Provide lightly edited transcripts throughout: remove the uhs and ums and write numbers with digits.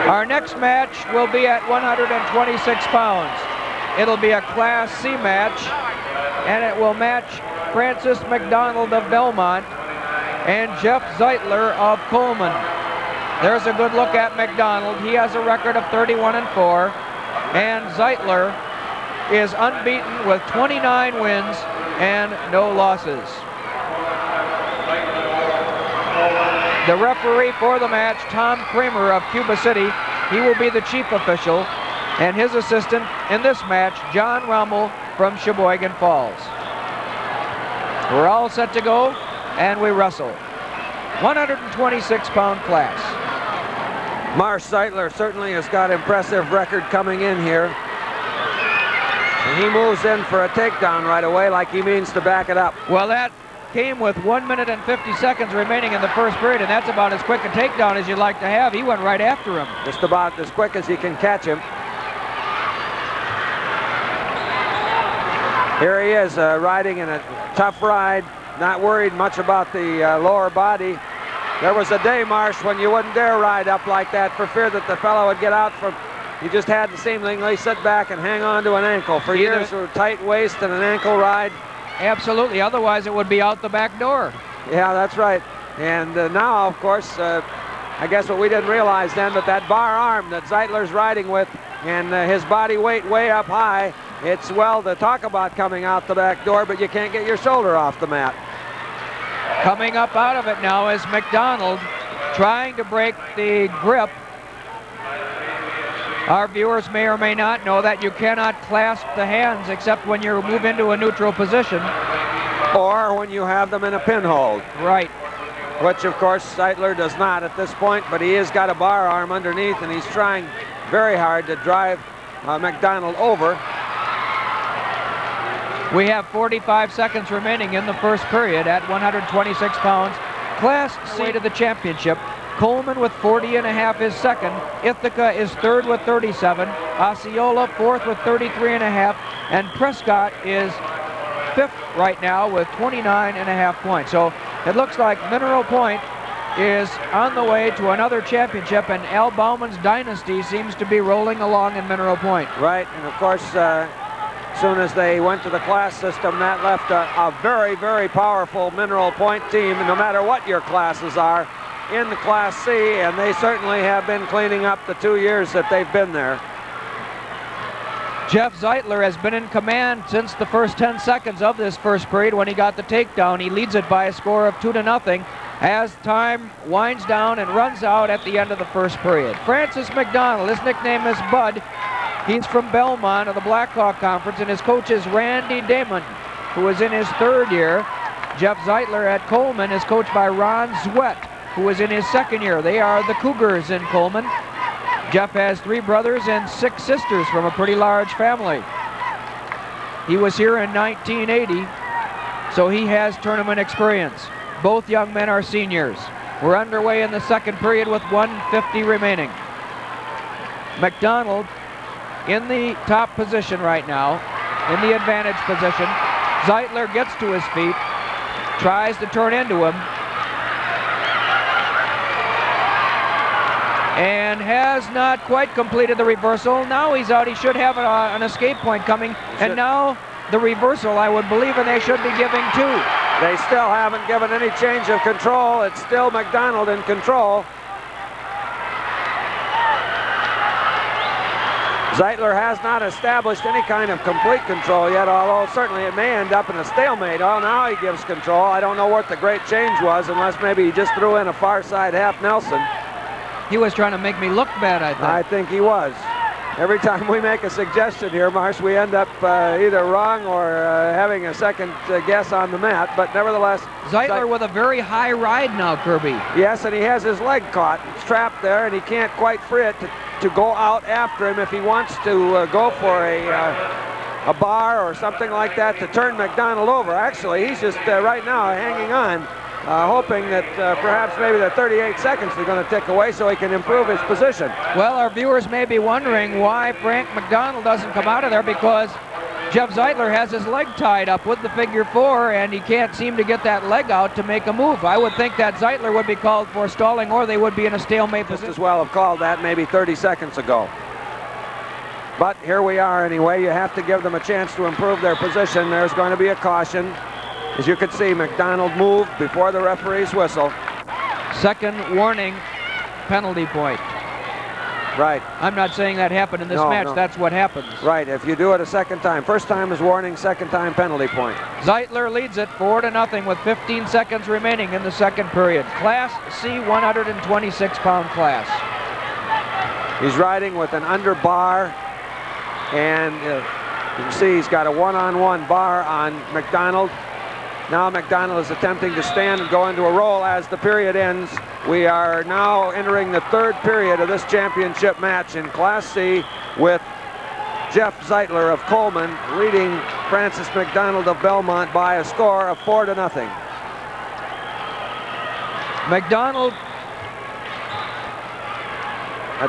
Our next match will be at 126 pounds. It'll be a Class C match, and it will match Francis McDonald of Belmont and Jeff Zeitler of Coleman. There's a good look at McDonald. He has a record of 31-4, and Zeitler is unbeaten with 29 wins and no losses. The referee for the match, Tom Kramer of Cuba City, he will be the chief official, and his assistant in this match, John Rommel from Sheboygan Falls. We're all set to go, and we wrestle. 126-pound class. Marsh Zeitler certainly has got impressive record coming in here. And he moves in for a takedown right away like he means to back it up. Well, that came with 1 minute and 50 seconds remaining in the first period, and that's about as quick a takedown as you'd like to have. He went right after him. Just about as quick as he can catch him. Here he is riding in a tough ride, not worried much about the lower body. There was a day, Marsh, when you wouldn't dare ride up like that for fear that the fellow would get out from. You just had to seemingly sit back and hang on to an ankle. For years, with a tight waist and an ankle ride. Absolutely, otherwise it would be out the back door. Yeah, that's right. And now, of course, I guess what we didn't realize then, but that bar arm that Zeitler's riding with and his body weight way up high, it's well to talk about coming out the back door, but you can't get your shoulder off the mat. Coming up out of it now is McDonald, trying to break the grip. Our viewers may or may not know that you cannot clasp the hands except when you move into a neutral position. Or when you have them in a pinhold. Right. Which, of course, Zeitler does not at this point, but he has got a bar arm underneath, and he's trying very hard to drive McDonald over. We have 45 seconds remaining in the first period at 126 pounds. Class C to the championship. Coleman with 40.5 is second. Ithaca is third with 37. Osceola fourth with 33.5. And Prescott is fifth right now with 29.5 points. So it looks like Mineral Point is on the way to another championship, and Al Bauman's dynasty seems to be rolling along in Mineral Point. Right, and of course, as soon as they went to the class system, that left a very, very powerful Mineral Point team, no matter what your classes are, in the Class C, and they certainly have been cleaning up the 2 years that they've been there. Jeff Zeitler has been in command since the first 10 seconds of this first period when he got the takedown. He leads it by a score of 2-0 as time winds down and runs out at the end of the first period. Francis McDonald, his nickname is Bud. He's from Belmont of the Blackhawk Conference, and his coach is Randy Damon, who is in his third year. Jeff Zeitler at Coleman is coached by Ron Zwett, who is in his second year. They are the Cougars in Coleman. Jeff has 3 brothers and 6 sisters from a pretty large family. He was here in 1980, so he has tournament experience. Both young men are seniors. We're underway in the second period with 1:50 remaining. McDonald in the top position right now, in the advantage position. Zeitler gets to his feet, tries to turn into him, and has not quite completed the reversal. Now he's out. He should have an escape point coming. And now the reversal, I would believe, and they should be giving 2. They still haven't given any change of control. It's still McDonald in control. Zeitler has not established any kind of complete control yet, although certainly it may end up in a stalemate. Oh, now he gives control. I don't know what the great change was, unless maybe he just threw in a far side half Nelson. He was trying to make me look bad, I think. I think he was. Every time we make a suggestion here, Marsh, we end up either wrong or having a second guess on the mat, but nevertheless... Zeitler with a very high ride now, Kirby. Yes, and he has his leg caught. It's trapped there, and he can't quite free it to go out after him if he wants to go for a bar or something like that to turn McDonald over. Actually, he's just right now hanging on, hoping that perhaps maybe the 38 seconds are going to tick away so he can improve his position. Well, our viewers may be wondering why Frank McDonald doesn't come out of there, because Jeff Zeitler has his leg tied up with the figure 4, and he can't seem to get that leg out to make a move. I would think that Zeitler would be called for stalling, or they would be in a stalemate Just position. as well have called that maybe 30 seconds ago. But here we are anyway. You have to give them a chance to improve their position. There's going to be a caution. As you can see, McDonald moved before the referee's whistle. Second warning, penalty point. Right. I'm not saying that happened in this match. No. That's what happens. Right, if you do it a second time. First time is warning, second time penalty point. Zeitler leads it 4-0 with 15 seconds remaining in the second period. Class C 126-pound class. He's riding with an under bar, and you can see he's got a one-on-one bar on McDonald. Now McDonald is attempting to stand and go into a roll as the period ends. We are now entering the third period of this championship match in Class C, with Jeff Zeitler of Coleman leading Francis McDonald of Belmont by a score of 4-0. McDonald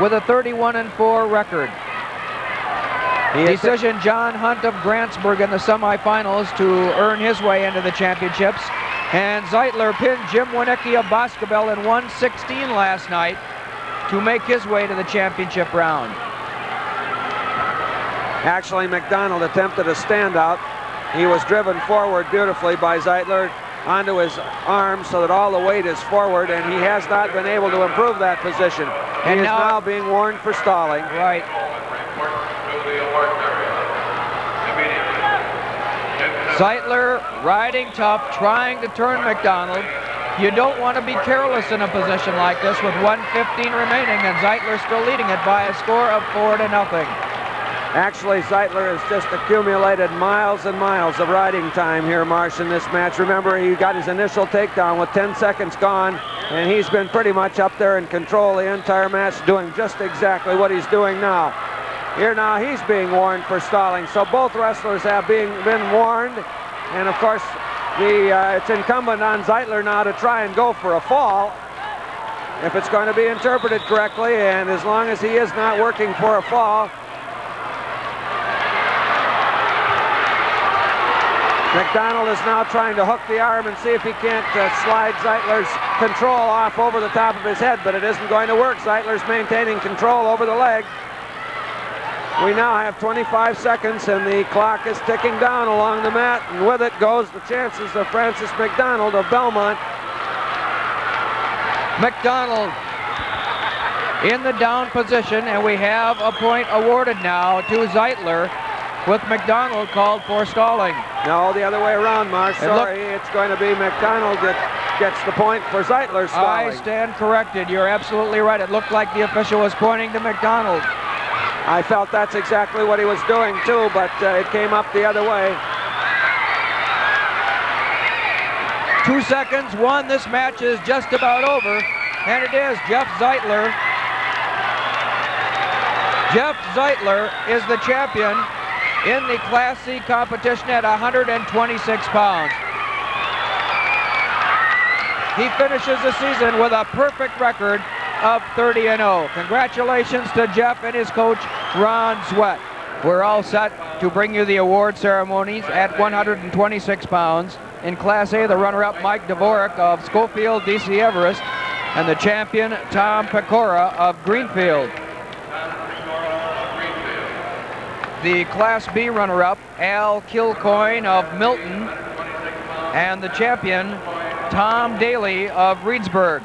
with a 31-4 record. Decision John Hunt of Grantsburg in the semifinals to earn his way into the championships. And Zeitler pinned Jim Winicki of Boscobel in 1:16 last night to make his way to the championship round. Actually, McDonald attempted a standout. He was driven forward beautifully by Zeitler onto his arm so that all the weight is forward, and he has not been able to improve that position. He is now being warned for stalling. Right. Zeitler riding tough, trying to turn McDonald. You don't want to be careless in a position like this with 1:15 remaining, and Zeitler still leading it by a score of 4-0. Actually, Zeitler has just accumulated miles and miles of riding time here, Marsh, in this match. Remember, he got his initial takedown with 10 seconds gone, and he's been pretty much up there in control the entire match, doing just exactly what he's doing now. Here now he's being warned for stalling, so both wrestlers have been warned, and of course it's incumbent on Zeitler now to try and go for a fall if it's going to be interpreted correctly, and as long as he is not working for a fall, McDonald is now trying to hook the arm and see if he can't slide Zeitler's control off over the top of his head, but it isn't going to work. Zeitler's maintaining control over the leg. We now have 25 seconds, and the clock is ticking down along the mat, and with it goes the chances of Francis McDonald of Belmont. McDonald in the down position, and we have a point awarded now to Zeitler, with McDonald called for stalling. No, the other way around, Marsh. Sorry, it's going to be McDonald that gets the point for Zeitler stalling. I stand corrected. You're absolutely right. It looked like the official was pointing to McDonald. I felt that's exactly what he was doing too, but it came up the other way. 2 seconds, one. This match is just about over, and it is Jeff Zeitler. Jeff Zeitler is the champion in the Class C competition at 126 pounds. He finishes the season with a perfect record of 30-0. Congratulations to Jeff and his coach, Ron Sweat. We're all set to bring you the award ceremonies at 126 pounds. In Class A, the runner-up, Mike Dvorak of Schofield, D.C. Everest, and the champion, Tom Pecora of Greenfield. The Class B runner-up, Al Kilcoyne of Milton, and the champion, Tom Daly of Reedsburg.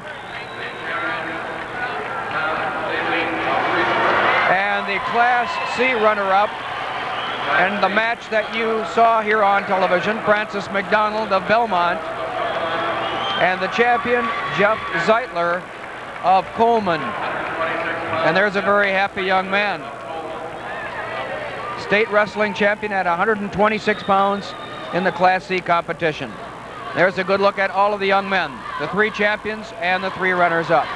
And the Class C runner-up, and the match that you saw here on television, Francis McDonald of Belmont, and the champion, Jeff Zeitler of Coleman. And there's a very happy young man. State wrestling champion at 126 pounds in the Class C competition. There's a good look at all of the young men, the 3 champions and the 3 runners-up.